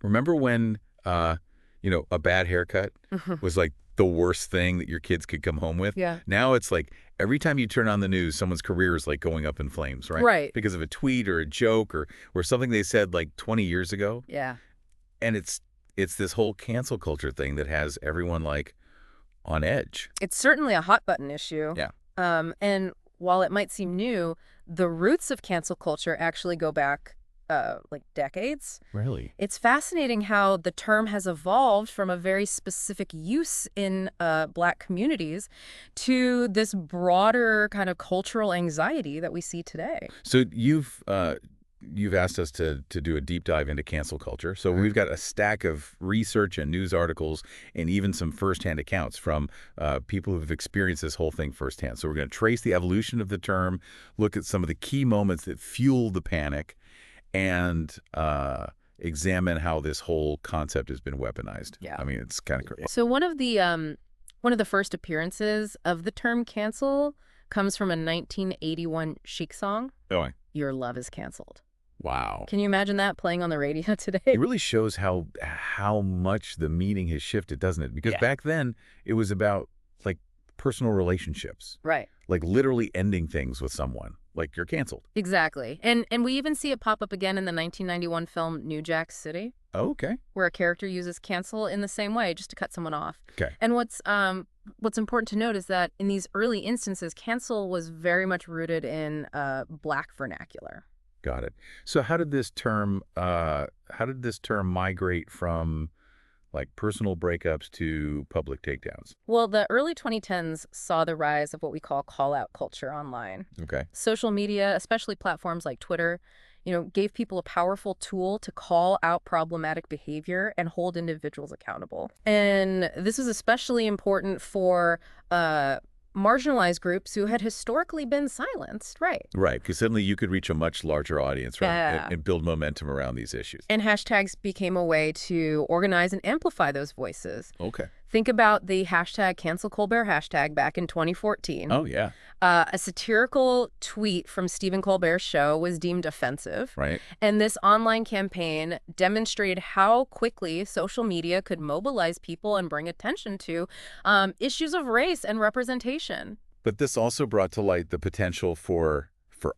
Remember when, a bad haircut Mhm. was like the worst thing that your kids could come home with? Yeah. Now it's like every time you turn on the news, someone's career is like going up in flames, right? Right. Because of a tweet or a joke or something they said like 20 years ago. Yeah. And it's this whole cancel culture thing that has everyone like on edge. It's certainly a hot button issue. Yeah. And while it might seem new, the roots of cancel culture actually go back like decades. Really? It's fascinating how the term has evolved from a very specific use in Black communities to this broader kind of cultural anxiety that we see today. So you've asked us to do a deep dive into cancel culture. So we've got a stack of research and news articles and even some firsthand accounts from people who've experienced this whole thing firsthand. So we're going to trace the evolution of the term, look at some of the key moments that fueled the panic, and examine how this whole concept has been weaponized. Yeah. I mean, it's kind of crazy. So one of the first appearances of the term cancel comes from a 1981 Chic song, Oh, "Your Love Is Canceled." wow. Can you imagine that playing on the radio today? It really shows how much the meaning has shifted, doesn't it? Because Yeah. back then it was about like personal relationships, Right. like literally ending things with someone. Like you're canceled. Exactly. And we even see it pop up again in the 1991 film New Jack City, Oh, okay. where a character uses cancel in the same way, just to cut someone off. Okay. And what's important to note is that in these early instances, cancel was very much rooted in Black vernacular. Got it. So how did this term migrate from like personal breakups to public takedowns? Well, the early 2010s saw the rise of what we call call-out culture online. Okay. Social media, especially platforms like Twitter, gave people a powerful tool to call out problematic behavior and hold individuals accountable. And this was especially important for marginalized groups who had historically been silenced, right? Right, because suddenly you could reach a much larger audience, right, Yeah. and build momentum around these issues. And hashtags became a way to organize and amplify those voices. Okay. Think about the hashtag Cancel Colbert hashtag back in 2014. Oh, yeah. A satirical tweet from Stephen Colbert's show was deemed offensive. Right. And this online campaign demonstrated how quickly social media could mobilize people and bring attention to issues of race and representation. But this also brought to light the potential for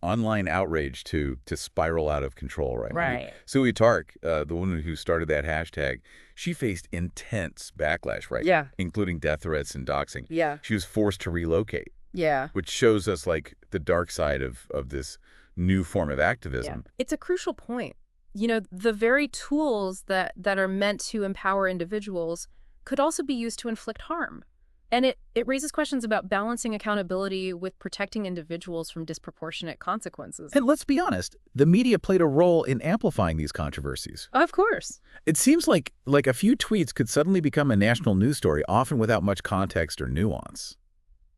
online outrage to spiral out of control, right? I mean, Right. Sui Tark, the woman who started that hashtag, she faced intense backlash, right? Yeah. Including death threats and doxing. Yeah. She was forced to relocate, Yeah. which shows us like the dark side of this new form of Yeah. activism. It's a crucial point. The very tools that are meant to empower individuals could also be used to inflict harm. And it raises questions about balancing accountability with protecting individuals from disproportionate consequences. And let's be honest, the media played a role in amplifying these controversies. Of course. It seems like a few tweets could suddenly become a national news story, often without much context or nuance.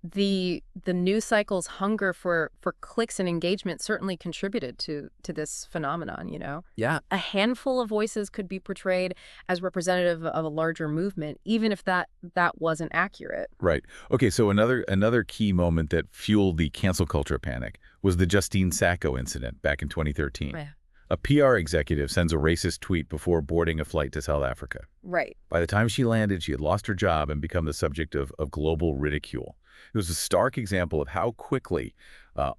The news cycle's hunger for clicks and engagement certainly contributed to this phenomenon, Yeah. A handful of voices could be portrayed as representative of a larger movement, even if that wasn't accurate. Right. Okay, so another key moment that fueled the cancel culture panic was the Justine Sacco incident back in 2013. Yeah. A PR executive sends a racist tweet before boarding a flight to South Africa. Right. By the time she landed, she had lost her job and become the subject of global ridicule. It was a stark example of how quickly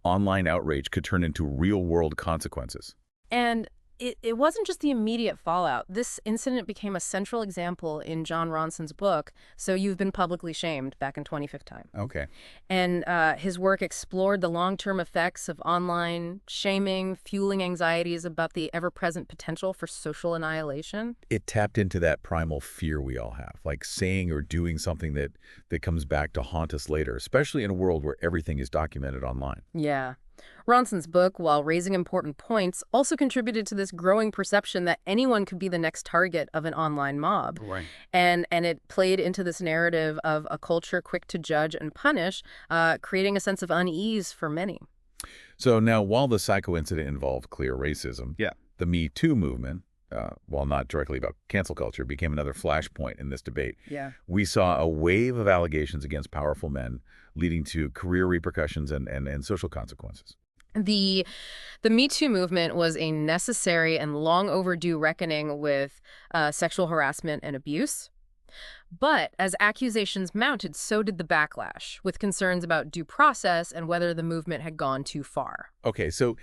online outrage could turn into real-world consequences. And it wasn't just the immediate fallout. This incident became a central example in John Ronson's book, So You've Been Publicly Shamed, back in 2015. Okay. And his work explored the long-term effects of online shaming, fueling anxieties about the ever-present potential for social annihilation. It tapped into that primal fear we all have, like saying or doing something that comes back to haunt us later, especially in a world where everything is documented online. Yeah. Ronson's book, while raising important points, also contributed to this growing perception that anyone could be the next target of an online mob. Right. And it played into this narrative of a culture quick to judge and punish, creating a sense of unease for many. So now, while the Sacco incident involved clear racism, the Me Too movement, while not directly about cancel culture, became another flashpoint in this debate. Yeah. We saw a wave of allegations against powerful men, leading to career repercussions and social consequences. The Me Too movement was a necessary and long overdue reckoning with sexual harassment and abuse. But as accusations mounted, so did the backlash, with concerns about due process and whether the movement had gone too far. Okay, so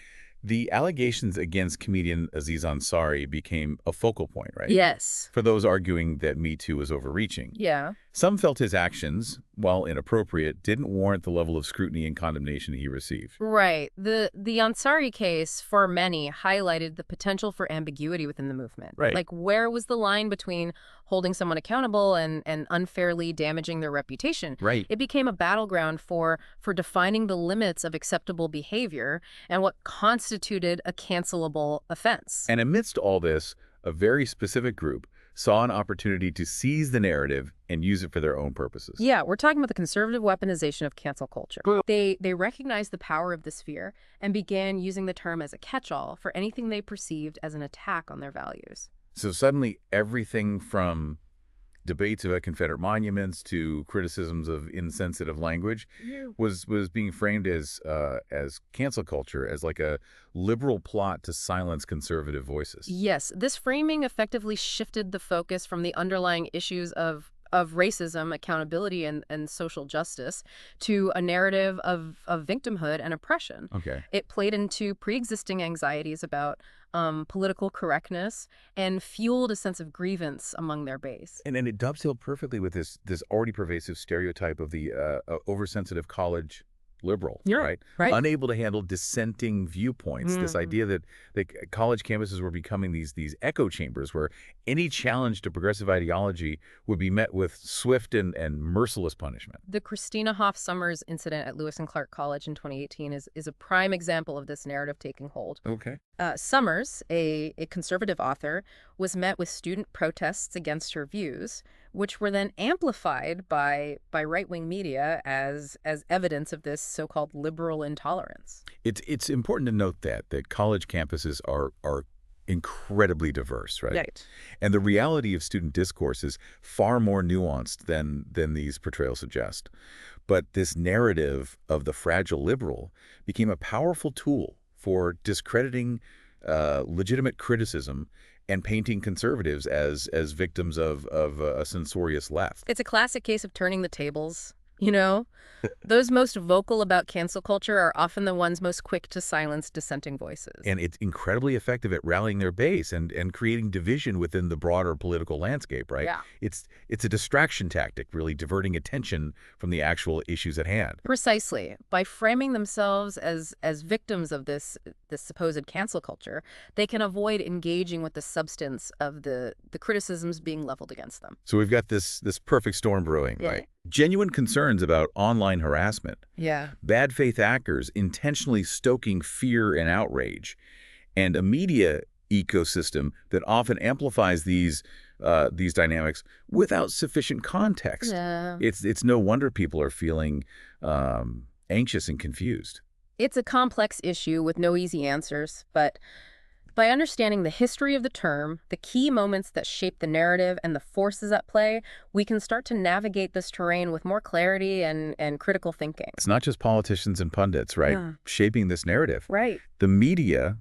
the allegations against comedian Aziz Ansari became a focal point, right? Yes. For those arguing that Me Too was overreaching. Yeah. Some felt his actions, while inappropriate, didn't warrant the level of scrutiny and condemnation he received. Right. The Ansari case, for many, highlighted the potential for ambiguity within the movement. Right. Like, where was the line between holding someone accountable and unfairly damaging their reputation? Right. It became a battleground for defining the limits of acceptable behavior and what constituted a cancelable offense. And amidst all this, a very specific group saw an opportunity to seize the narrative and use it for their own purposes. Yeah, we're talking about the conservative weaponization of cancel culture. They recognized the power of the sphere and began using the term as a catch-all for anything they perceived as an attack on their values. So suddenly everything from debates about Confederate monuments to criticisms of insensitive language was being framed as cancel culture, as like a liberal plot to silence conservative voices. Yes, this framing effectively shifted the focus from the underlying issues of racism, accountability, and social justice to a narrative of victimhood and oppression. Okay. It played into pre-existing anxieties about political correctness and fueled a sense of grievance among their base. And it dovetailed perfectly with this already pervasive stereotype of the oversensitive college liberal, right? Right. Unable to handle dissenting viewpoints. This idea that college campuses were becoming these echo chambers where any challenge to progressive ideology would be met with swift and merciless punishment. The Christina Hoff Sommers incident at Lewis and Clark College in 2018 is a prime example of this narrative taking hold. Okay. Summers, a conservative author, was met with student protests against her views, which were then amplified by right-wing media as evidence of this so-called liberal intolerance. It's important to note that college campuses are incredibly diverse, right? Right. And the reality of student discourse is far more nuanced than these portrayals suggest. But this narrative of the fragile liberal became a powerful tool for discrediting legitimate criticism and painting conservatives as victims of a censorious left. It's a classic case of turning the tables, you know? Those most vocal about cancel culture are often the ones most quick to silence dissenting voices. And it's incredibly effective at rallying their base and creating division within the broader political landscape, right? Yeah. It's a distraction tactic, really diverting attention from the actual issues at hand. Precisely. By framing themselves as victims of this supposed cancel culture, they can avoid engaging with the substance of the criticisms being leveled against them. So we've got this perfect storm brewing, Yeah. right? Genuine concerns about online harassment, Yeah. bad faith actors intentionally stoking fear and outrage, and a media ecosystem that often amplifies these dynamics without sufficient context. Yeah. It's no wonder people are feeling anxious and confused. It's a complex issue with no easy answers, but by understanding the history of the term, the key moments that shape the narrative, and the forces at play, we can start to navigate this terrain with more clarity and critical thinking. It's not just politicians and pundits, right, Yeah. shaping this narrative. Right. The media,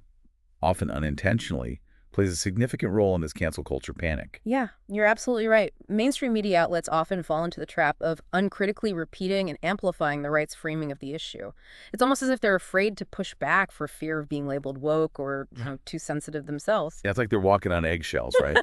often unintentionally, plays a significant role in this cancel culture panic. Yeah, you're absolutely right. Mainstream media outlets often fall into the trap of uncritically repeating and amplifying the right's framing of the issue. It's almost as if they're afraid to push back for fear of being labeled woke or too sensitive themselves. Yeah, it's like they're walking on eggshells, right?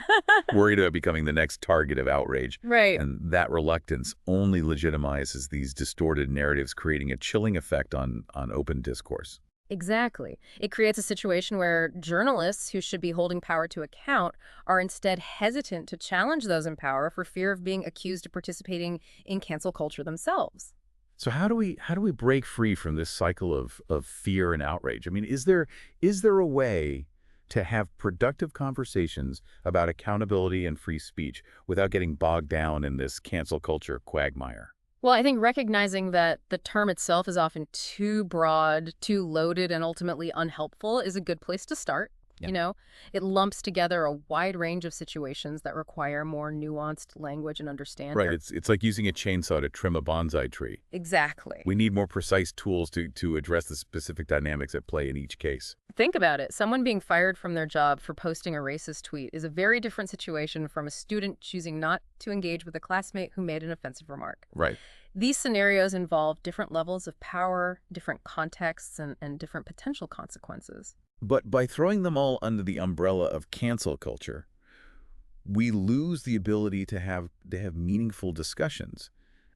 Worried about becoming the next target of outrage. Right. And that reluctance only legitimizes these distorted narratives, creating a chilling effect on open discourse. Exactly. It creates a situation where journalists who should be holding power to account are instead hesitant to challenge those in power for fear of being accused of participating in cancel culture themselves. So how do we break free from this cycle of fear and outrage? I mean, is there a way to have productive conversations about accountability and free speech without getting bogged down in this cancel culture quagmire? Well, I think recognizing that the term itself is often too broad, too loaded, and ultimately unhelpful is a good place to start. You know, it lumps together a wide range of situations that require more nuanced language and understanding. Right. It's like using a chainsaw to trim a bonsai tree. Exactly. We need more precise tools to address the specific dynamics at play in each case. Think about it. Someone being fired from their job for posting a racist tweet is a very different situation from a student choosing not to engage with a classmate who made an offensive remark. Right. These scenarios involve different levels of power, different contexts, and different potential consequences. But by throwing them all under the umbrella of cancel culture, we lose the ability to have meaningful discussions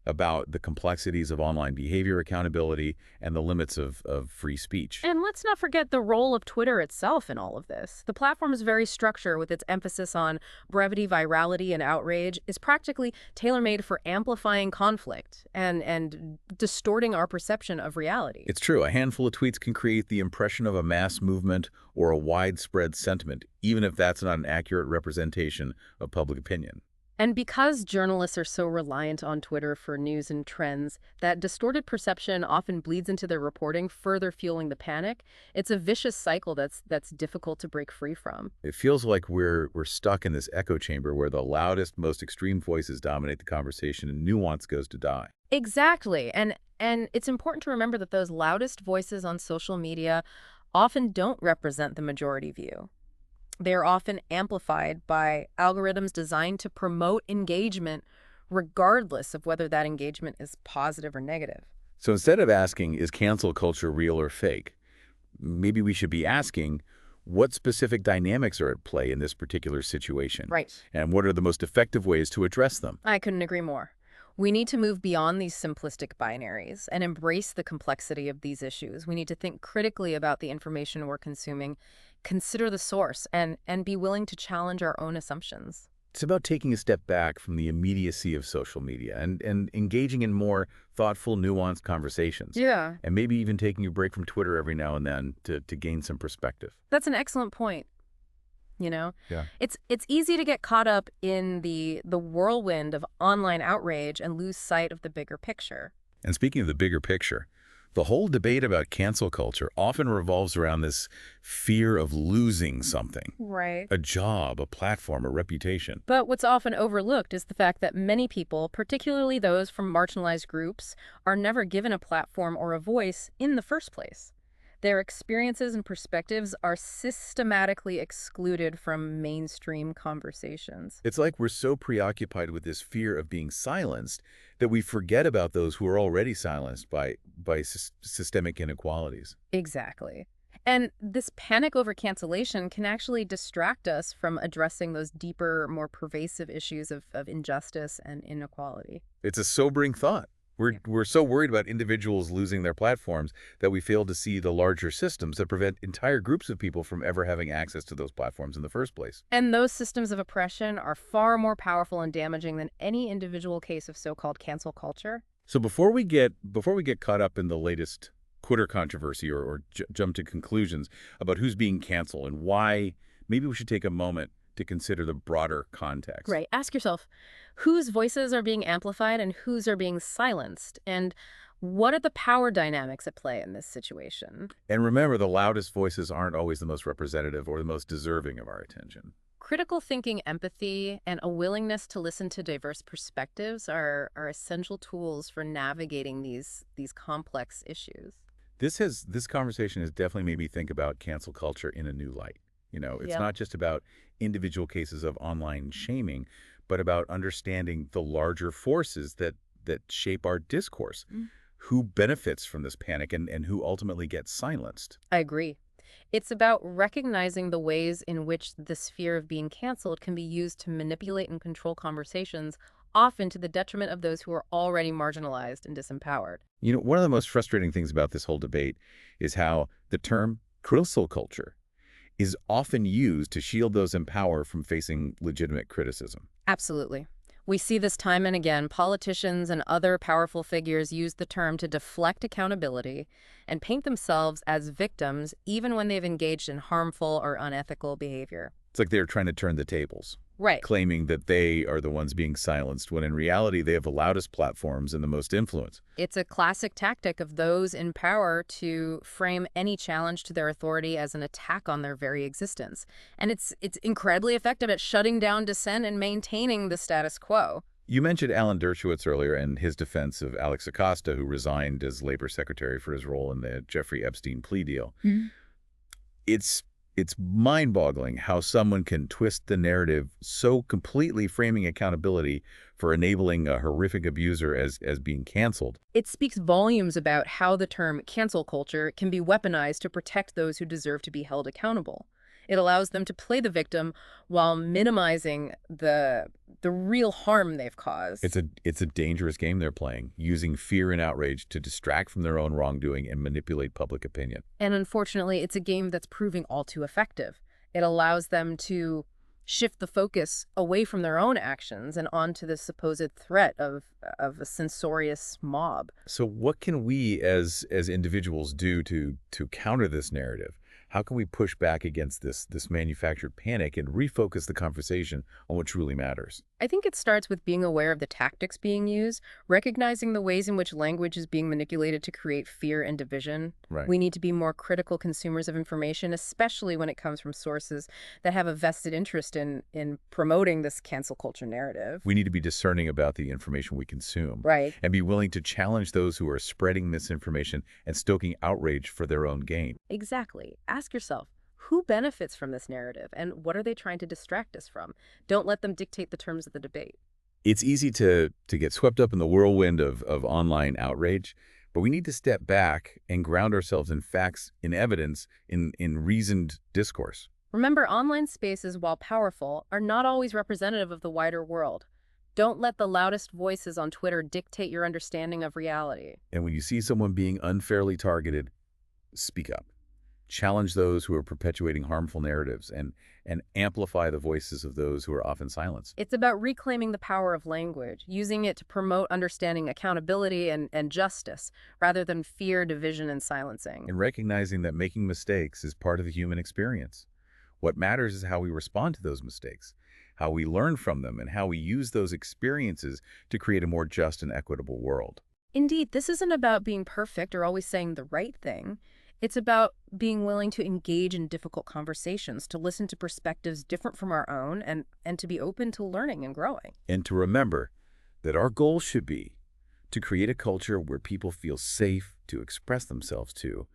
about the complexities of online behavior accountability and the limits of free speech. And let's not forget the role of Twitter itself in all of this. The platform's very structure, with its emphasis on brevity, virality, and outrage, is practically tailor-made for amplifying conflict and distorting our perception of reality. It's true, a handful of tweets can create the impression of a mass movement or a widespread sentiment, even if that's not an accurate representation of public opinion. And because journalists are so reliant on Twitter for news and trends, that distorted perception often bleeds into their reporting, further fueling the panic. It's a vicious cycle that's difficult to break free from. It feels like we're stuck in this echo chamber where the loudest, most extreme voices dominate the conversation and nuance goes to die. Exactly. And it's important to remember that those loudest voices on social media often don't represent the majority view. They are often amplified by algorithms designed to promote engagement, regardless of whether that engagement is positive or negative. So instead of asking, is cancel culture real or fake, maybe we should be asking, what specific dynamics are at play in this particular situation? Right. And what are the most effective ways to address them? I couldn't agree more. We need to move beyond these simplistic binaries and embrace the complexity of these issues. We need to think critically about the information we're consuming, consider the source, and be willing to challenge our own assumptions. It's about taking a step back from the immediacy of social media and engaging in more thoughtful, nuanced conversations. Yeah. And maybe even taking a break from Twitter every now and then to gain some perspective. That's an excellent point. You know, Yeah. it's easy to get caught up in the whirlwind of online outrage and lose sight of the bigger picture. And speaking of the bigger picture, the whole debate about cancel culture often revolves around this fear of losing something. Right. A job, a platform, a reputation. But what's often overlooked is the fact that many people, particularly those from marginalized groups, are never given a platform or a voice in the first place. Their experiences and perspectives are systematically excluded from mainstream conversations. It's like we're so preoccupied with this fear of being silenced that we forget about those who are already silenced by systemic inequalities. Exactly. And this panic over cancellation can actually distract us from addressing those deeper, more pervasive issues of injustice and inequality. It's a sobering thought. We're so worried about individuals losing their platforms that we fail to see the larger systems that prevent entire groups of people from ever having access to those platforms in the first place. And those systems of oppression are far more powerful and damaging than any individual case of so-called cancel culture. So before we get caught up in the latest Twitter controversy or jump to conclusions about who's being canceled and why, maybe we should take a moment to consider the broader context. Right. Ask yourself, whose voices are being amplified and whose are being silenced? And what are the power dynamics at play in this situation? And remember, the loudest voices aren't always the most representative or the most deserving of our attention. Critical thinking, empathy, and a willingness to listen to diverse perspectives are essential tools for navigating these complex issues. This conversation has definitely made me think about cancel culture in a new light. You know, it's Yep. not just about individual cases of online shaming, but about understanding the larger forces that shape our discourse. Mm. Who benefits from this panic and who ultimately gets silenced. I agree. It's about recognizing the ways in which this fear of being canceled can be used to manipulate and control conversations, often to the detriment of those who are already marginalized and disempowered. You know, one of the most frustrating things about this whole debate is how the term cancel culture is often used to shield those in power from facing legitimate criticism. Absolutely. We see this time and again. Politicians and other powerful figures use the term to deflect accountability and paint themselves as victims even when they've engaged in harmful or unethical behavior. It's like they're trying to turn the tables. Right. claiming that they are the ones being silenced, when in reality they have the loudest platforms and the most influence. It's a classic tactic of those in power to frame any challenge to their authority as an attack on their very existence. And it's incredibly effective at shutting down dissent and maintaining the status quo. You mentioned Alan Dershowitz earlier and his defense of Alex Acosta, who resigned as labor secretary for his role in the Jeffrey Epstein plea deal. It's it's mind-boggling how someone can twist the narrative so completely, framing accountability for enabling a horrific abuser as being canceled. It speaks volumes about how the term cancel culture can be weaponized to protect those who deserve to be held accountable. It allows them to play the victim while minimizing the real harm they've caused. It's a dangerous game they're playing, using fear and outrage to distract from their own wrongdoing and manipulate public opinion. And unfortunately, it's a game that's proving all too effective. It allows them to shift the focus away from their own actions and onto the supposed threat of a censorious mob. So what can we as individuals do to counter this narrative? How can we push back against this manufactured panic and refocus the conversation on what truly matters? I think it starts with being aware of the tactics being used, recognizing the ways in which language is being manipulated to create fear and division. Right. We need to be more critical consumers of information, especially when it comes from sources that have a vested interest in promoting this cancel culture narrative. We need to be discerning about the information we consume. Right. And be willing to challenge those who are spreading misinformation and stoking outrage for their own gain. Exactly. Ask yourself, who benefits from this narrative and what are they trying to distract us from? Don't let them dictate the terms of the debate. It's easy to get swept up in the whirlwind of online outrage, but we need to step back and ground ourselves in facts, in evidence, in reasoned discourse. Remember, online spaces, while powerful, are not always representative of the wider world. Don't let the loudest voices on Twitter dictate your understanding of reality. And when you see someone being unfairly targeted, speak up. Challenge those who are perpetuating harmful narratives and amplify the voices of those who are often silenced. It's about reclaiming the power of language, using it to promote understanding, accountability, and justice, rather than fear, division, and silencing. And recognizing that making mistakes is part of the human experience. What matters is how we respond to those mistakes, how we learn from them, and how we use those experiences to create a more just and equitable world. Indeed, this isn't about being perfect or always saying the right thing. It's about being willing to engage in difficult conversations, to listen to perspectives different from our own, and to be open to learning and growing. And to remember that our goal should be to create a culture where people feel safe to express themselves to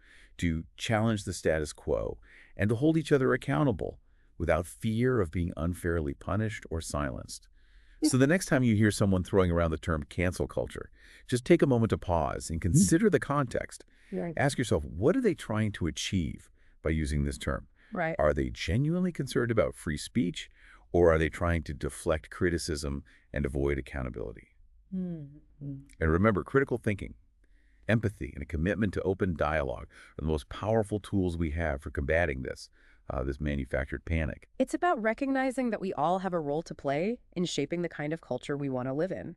challenge the status quo, and to hold each other accountable without fear of being unfairly punished or silenced. So the next time you hear someone throwing around the term cancel culture, just take a moment to pause and consider the context. Right. Ask yourself, what are they trying to achieve by using this term? Right. Are they genuinely concerned about free speech, or are they trying to deflect criticism and avoid accountability? Mm-hmm. And remember, critical thinking, empathy, and a commitment to open dialogue are the most powerful tools we have for combating this manufactured panic. It's about recognizing that we all have a role to play in shaping the kind of culture we want to live in.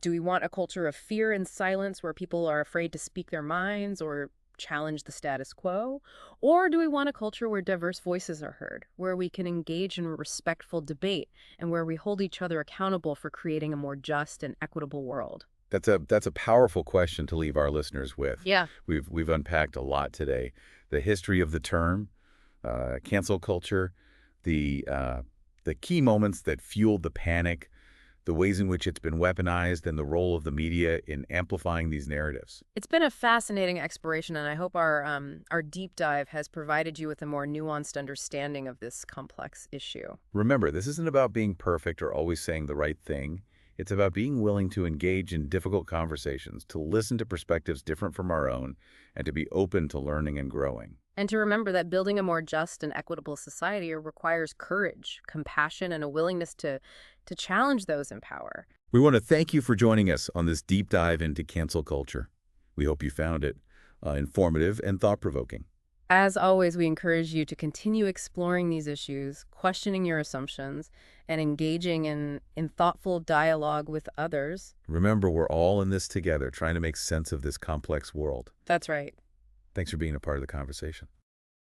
Do we want a culture of fear and silence where people are afraid to speak their minds or challenge the status quo? Or do we want a culture where diverse voices are heard, where we can engage in respectful debate, and where we hold each other accountable for creating a more just and equitable world? That's a powerful question to leave our listeners with. Yeah. We've unpacked a lot today. The history of the term, cancel culture, the key moments that fueled the panic, the ways in which it's been weaponized, and the role of the media in amplifying these narratives. It's been a fascinating exploration, and I hope our deep dive has provided you with a more nuanced understanding of this complex issue. Remember, this isn't about being perfect or always saying the right thing. It's about being willing to engage in difficult conversations, to listen to perspectives different from our own, and to be open to learning and growing. And to remember that building a more just and equitable society requires courage, compassion, and a willingness to challenge those in power. We want to thank you for joining us on this deep dive into cancel culture. We hope you found it informative and thought-provoking. As always, we encourage you to continue exploring these issues, questioning your assumptions, and engaging in thoughtful dialogue with others. Remember, we're all in this together, trying to make sense of this complex world. That's right. Thanks for being a part of the conversation.